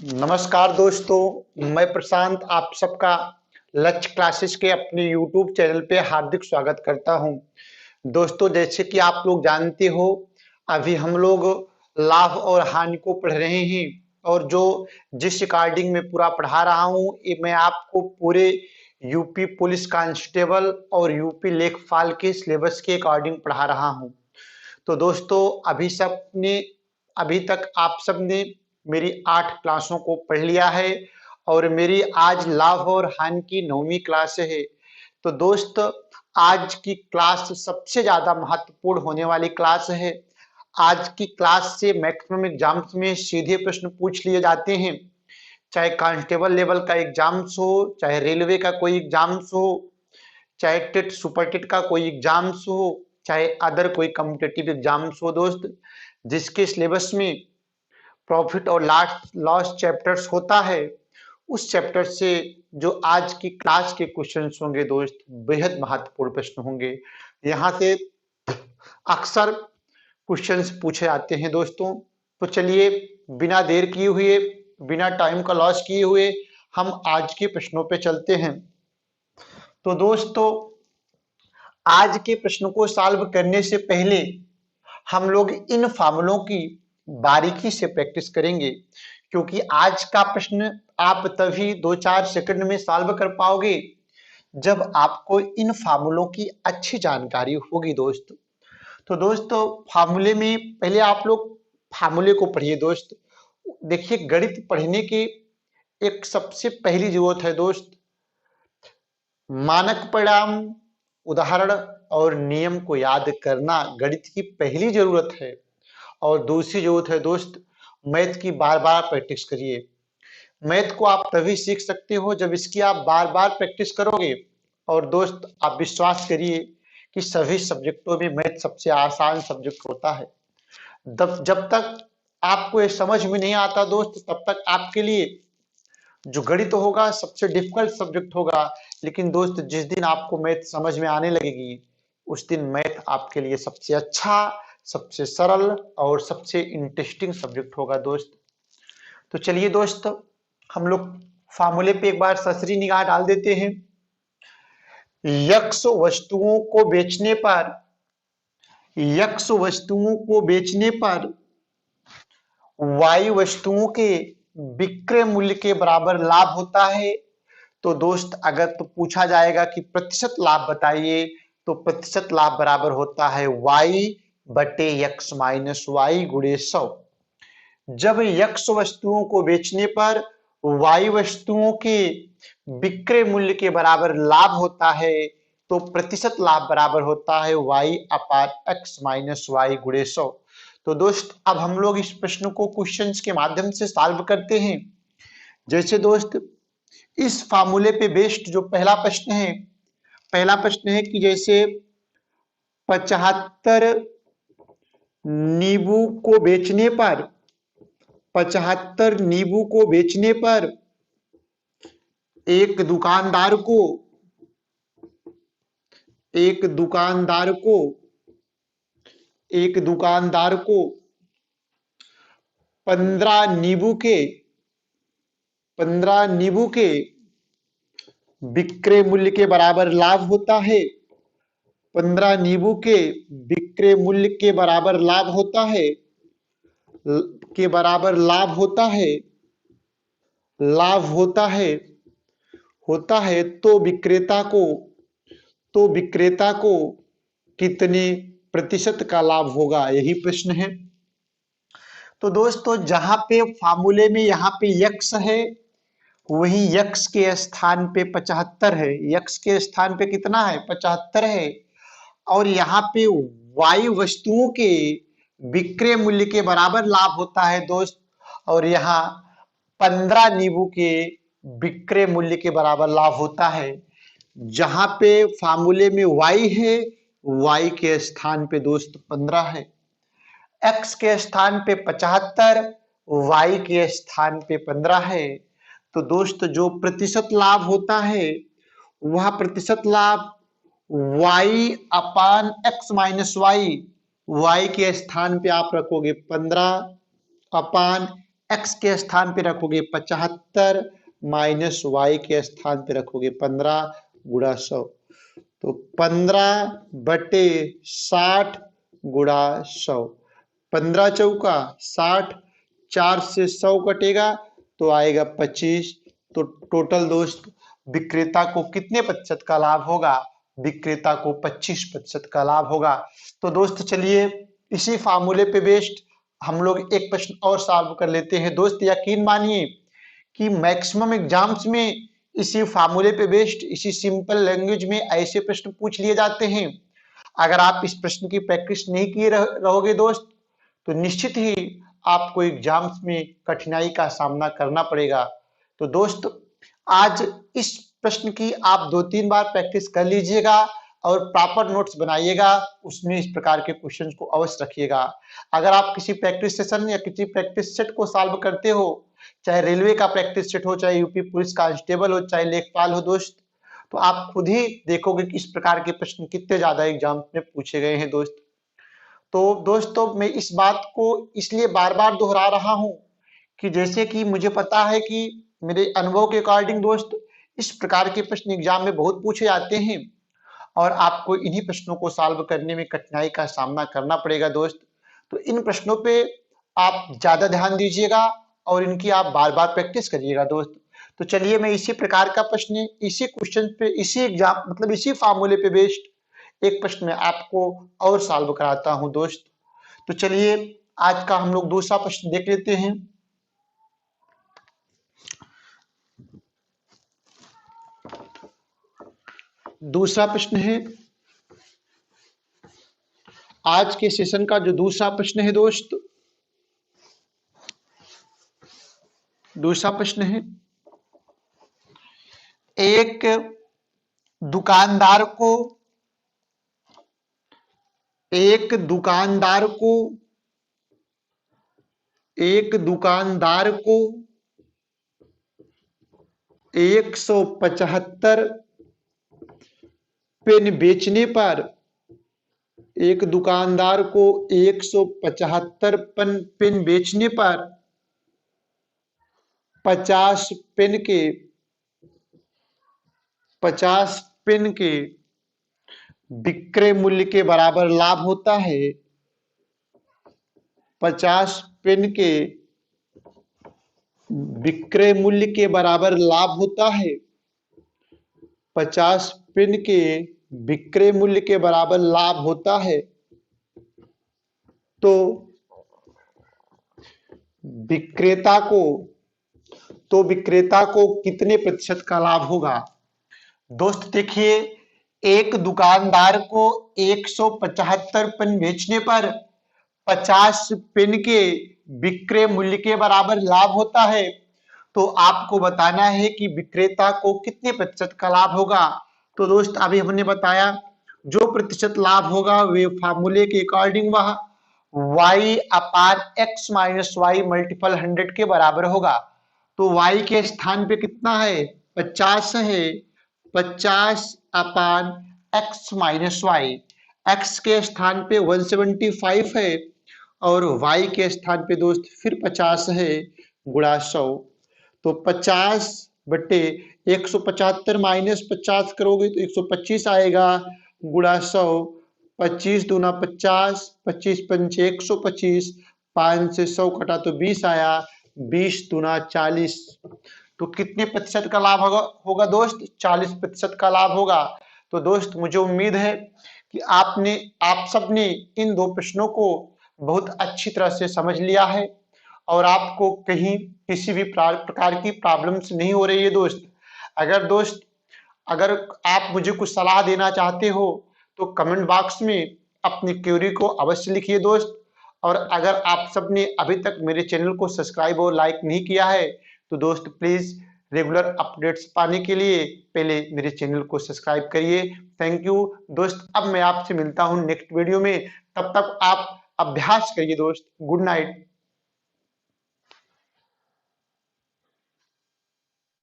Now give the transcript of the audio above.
नमस्कार दोस्तों, मैं प्रशांत आप सबका लक्ष्य क्लासेस के अपने YouTube चैनल पे हार्दिक स्वागत करता हूं। दोस्तों, जैसे कि आप लोग जानते हो, अभी हम लोग लाभ और हानि को पढ़ रहे हैं और जिस रिकॉर्डिंग में पूरा पढ़ा रहा हूं, ये मैं आपको पूरे यूपी पुलिस कांस्टेबल और यूपी लेखपाल के सिलेबस के अकॉर्डिंग पढ़ा रहा हूं। तो दोस्तों, अभी तक आप सबने मेरी 8 क्लासों को पढ़ लिया है और मेरी आज लाभ और हानि की 9वीं क्लास है। तो दोस्त, आज की क्लास सबसे ज्यादा महत्वपूर्ण होने वाली क्लास है। आज की क्लास से मैक्सिमम एग्जाम्स में सीधे प्रश्न पूछ लिए जाते हैं, चाहे कांस्टेबल लेवल का एग्जाम्स हो, चाहे रेलवे का कोई एग्जाम्स हो, चाहे टेट सुपर टेट का कोई एग्जाम्स हो, चाहे अदर कोई कॉम्पिटेटिव एग्जाम्स हो। दोस्त, जिसके सिलेबस में प्रॉफिट और लॉस चैप्टर्स होता है, उस चैप्टर से जो आज की क्लास के क्वेश्चंस होंगे दोस्त, बेहद महत्वपूर्ण प्रश्न होंगे। यहाँ से अक्सर क्वेश्चंस पूछे जाते हैं दोस्तों। तो चलिए, बिना देर किए हुए, बिना टाइम का लॉस किए हुए हम आज के प्रश्नों पे चलते हैं। तो दोस्तों, आज के प्रश्न को सॉल्व करने से पहले हम लोग इन फार्मूलों की बारीकी से प्रैक्टिस करेंगे, क्योंकि आज का प्रश्न आप तभी 2-4 सेकंड में सॉल्व कर पाओगे जब आपको इन फार्मूलों की अच्छी जानकारी होगी दोस्त। तो दोस्तों, फार्मूले में पहले आप लोग फार्मूले को पढ़िए दोस्त। देखिए, गणित पढ़ने की एक सबसे पहली जरूरत है दोस्त, मानक परिणाम, उदाहरण और नियम को याद करना गणित की पहली जरूरत है। और दूसरी जरूरत है दोस्त, मैथ की बार बार प्रैक्टिस करिए। मैथ को आप तभी सीख सकते हो जब इसकी आप बार बार प्रैक्टिस करोगे। और दोस्त, आप विश्वास करिए कि सभी सब्जेक्टों में मैथ सबसे आसान सब्जेक्ट होता है। जब तक आपको ये समझ में नहीं आता दोस्त, तब तक आपके लिए जो गणित होगा सबसे डिफिकल्ट सब्जेक्ट होगा। लेकिन दोस्त, जिस दिन आपको मैथ समझ में आने लगेगी, उस दिन मैथ आपके लिए सबसे अच्छा, सबसे सरल और सबसे इंटरेस्टिंग सब्जेक्ट होगा दोस्त। तो चलिए दोस्त, हम लोग फार्मूले पे एक बार ससरी निगाह डाल देते हैं। यक्स वस्तुओं को बेचने पर वाई वस्तुओं के विक्रय मूल्य के बराबर लाभ होता है। तो दोस्त, अगर तो पूछा जाएगा कि प्रतिशत लाभ बताइए, तो प्रतिशत लाभ बराबर होता है y बटे x माइनस वाई गुणे 100। जब x वस्तुओं को बेचने पर y वस्तुओं के विक्रय मूल्य के बराबर लाभ होता है, तो प्रतिशत लाभ बराबर होता है y अपान x माइनस वाई गुणे 100। तो दोस्त, अब हम लोग इस प्रश्न को क्वेश्चंस के माध्यम से सॉल्व करते हैं। जैसे दोस्त, इस फार्मूले पे बेस्ड जो पहला प्रश्न है कि जैसे 75 नींबू को बेचने पर 75 नींबू को बेचने पर एक दुकानदार को एक दुकानदार को एक दुकानदार को 15 नींबू के विक्रय मूल्य के बराबर लाभ होता है। 15 नींबू के विक्रय मूल्य के बराबर लाभ होता है तो विक्रेता को कितने प्रतिशत का लाभ होगा, यही प्रश्न है। तो दोस्तों, जहां पे फार्मूले में यहाँ पे यक्स है, वही यक्स के स्थान पे 75 है। यक्स के स्थान पे कितना है? 75 है। और यहाँ पे वाई वस्तुओं के विक्रय मूल्य के बराबर लाभ होता है दोस्त, और यहाँ 15 नींबू के विक्रय मूल्य के बराबर लाभ होता है। जहां पे फार्मूले में y है, y के स्थान पे दोस्त 15 है, x के स्थान पे 75, y के स्थान पे 15 है। तो दोस्त, जो प्रतिशत लाभ होता है, वह प्रतिशत लाभ y अपान x माइनस वाई, y के स्थान पे आप रखोगे 15 अपान x के स्थान पे रखोगे 75 माइनस y के स्थान पे रखोगे 15 गुणा 100। तो 15/60 गुणा 100, 15 चौका 60, 4 से 100 कटेगा तो आएगा 25। तो टोटल दोस्त विक्रेता को कितने प्रतिशत का लाभ होगा? विक्रेता को 25% का लाभ होगा। तो दोस्त चलिए इसी फार्मूले पे बेस्ड हम लोग एक प्रश्न और सॉल्व कर लेते हैं। दोस्त यकीन मानिए कि मैक्सिमम एग्जाम्स में इसी फार्मूले पे बेस्ड, इसी सिंपल लैंग्वेज में ऐसे प्रश्न पूछ लिए जाते हैं। अगर आप इस प्रश्न की प्रैक्टिस नहीं किए रहोगे दोस्त, तो निश्चित ही आपको एग्जाम्स में कठिनाई का सामना करना पड़ेगा। तो दोस्त आज इस प्रश्न की आप 2-3 बार प्रैक्टिस कर लीजिएगा और प्रॉपर नोट्स बनाइएगा, उसमें इस प्रकार के क्वेश्चंस को अवश्य रखिएगा। अगर आप किसी प्रैक्टिस सेशन या किसी प्रैक्टिस सेट को सॉल्व करते हो, चाहे रेलवे का प्रैक्टिस सेट हो, चाहे यूपी पुलिस कांस्टेबल हो, चाहे लेखपाल हो दोस्त, तो आप खुद ही देखोगे कि इस प्रकार के प्रश्न कितने ज्यादा एग्जाम में पूछे गए हैं दोस्त। तो दोस्तों मैं इस बात को इसलिए बार बार दोहरा रहा हूं कि जैसे कि मुझे पता है कि मेरे अनुभव के अकॉर्डिंग दोस्त इस प्रकार के प्रश्न एग्जाम में बहुत पूछे जाते हैं और आपको इन्हीं प्रश्नों को सॉल्व करने में कठिनाई का सामना करना पड़ेगा दोस्त। तो इन प्रश्नों पे आप ज्यादा ध्यान दीजिएगा और इनकी आप बार बार प्रैक्टिस करिएगा दोस्त। तो चलिए मैं इसी प्रकार का प्रश्न, इसी क्वेश्चन पे, इसी एग्जाम मतलब इसी फार्मूले पे बेस्ड एक प्रश्न मैं आपको और सॉल्व कराता हूं दोस्त। तो चलिए आज का हम लोग दूसरा प्रश्न देख लेते हैं। दूसरा प्रश्न है, आज के सेशन का जो दूसरा प्रश्न है दोस्त, दूसरा प्रश्न है एक दुकानदार को एक 175 पेन बेचने पर, एक दुकानदार को 175 पेन बेचने पर 50 पेन के विक्रय मूल्य के बराबर लाभ होता है। 50 पेन के विक्रय मूल्य के बराबर लाभ होता है। 50 पेन के विक्रय मूल्य के बराबर लाभ होता है। तो विक्रेता को कितने प्रतिशत का लाभ होगा? दोस्त देखिए, एक दुकानदार को 175 पेन बेचने पर 50 पेन के विक्रय मूल्य के बराबर लाभ होता है। तो आपको बताना है कि विक्रेता को कितने प्रतिशत का लाभ होगा। तो दोस्त अभी हमने बताया जो प्रतिशत लाभ होगा वे फार्मूले के अकॉर्डिंग वह y/x - y × 100 के बराबर होगा। तो y के स्थान पे कितना है? 50 है। 50/x - y, x के स्थान पे 175 है और y के स्थान पे दोस्त फिर 50 है गुणा 100। तो 50/175 माइनस 50 करोगे तो 125 आएगा गुणा 100। 25 दूना 50, 25 पंचे 125, 5 से 100 कटा तो 20 आया, 20 दूना 40। तो कितने प्रतिशत का लाभ होगा दोस्त? 40% का लाभ होगा। तो दोस्त मुझे उम्मीद है कि आप सबने इन दो प्रश्नों को बहुत अच्छी तरह से समझ लिया है और आपको कहीं किसी भी प्रकार की प्रॉब्लम्स नहीं हो रही है दोस्त। अगर आप मुझे कुछ सलाह देना चाहते हो तो कमेंट बॉक्स में अपनी क्वेरी को अवश्य लिखिए दोस्त। और अगर आप सबने अभी तक मेरे चैनल को सब्सक्राइब और लाइक नहीं किया है तो दोस्त प्लीज रेगुलर अपडेट्स पाने के लिए पहले मेरे चैनल को सब्सक्राइब करिए। थैंक यू दोस्त। अब मैं आपसे मिलता हूं नेक्स्ट वीडियो में, तब तक आप अभ्यास करिए दोस्त। Good night.